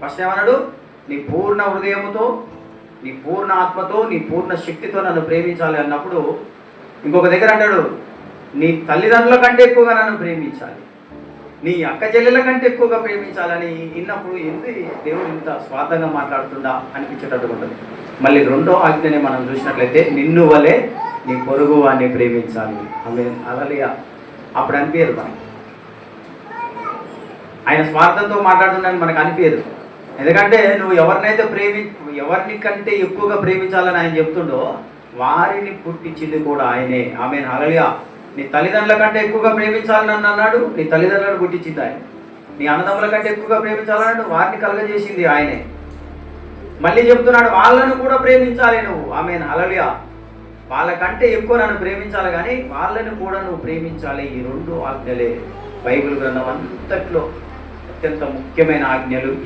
First ఏమన్నాడు? నీ పూర్ణ హృదయముతో, నీ పూర్ణ ఆత్మతో, నీ పూర్ణ శక్తితో నన్ను ప్రేమించాలి అన్నప్పుడు ఇంకొక దగ్గర అంటాడు, నీ తల్లిదండ్రుల కంటే ఎక్కువగా నన్ను ప్రేమించాలి, నీ అక్క చెల్లెల కంటే ఎక్కువగా ప్రేమించాలని విన్నప్పుడు ఎందుకు దేవుడు ఇంత స్వార్థంగా మాట్లాడుతుందా అనిపించేటట్టు ఉంటుంది. మళ్ళీ రెండో ఆజ్ఞని మనం చూసినట్లయితే, నిన్ను వలె నీ పొరుగు వాడిని ప్రేమించాలి. హల్లెలూయా. అప్పుడు అనిపించదు మనకి, ఆయన స్వార్థంతో మాట్లాడుతున్నాడని మనకు అనిపించదు. ఎందుకంటే నువ్వు ఎవరినైతే ఎవరిని కంటే ఎక్కువగా ప్రేమించాలని ఆయన చెప్తుండో వారిని పుట్టించింది కూడా ఆయనే. ఆమేన్, హల్లెలూయా. నీ తల్లిదండ్రుల కంటే ఎక్కువగా ప్రేమించాలని నన్ను అన్నాడు, నీ తల్లిదండ్రులను పుట్టించింది ఆయన. నీ అన్నదమ్ముల కంటే ఎక్కువగా ప్రేమించాలన్నాడు, వారిని కలగజేసింది ఆయనే. మళ్ళీ చెప్తున్నాడు, వాళ్ళను కూడా ప్రేమించాలి నువ్వు. ఆమేన్, హల్లెలూయా. వాళ్ళకంటే ఎక్కువ నన్ను ప్రేమించాలి, కానీ వాళ్ళని కూడా నువ్వు ప్రేమించాలి. ఈ రెండు ఆజ్ఞలే బైబిల్ గ్రంథం అంతట్లో అత్యంత ముఖ్యమైన ఆజ్ఞలు.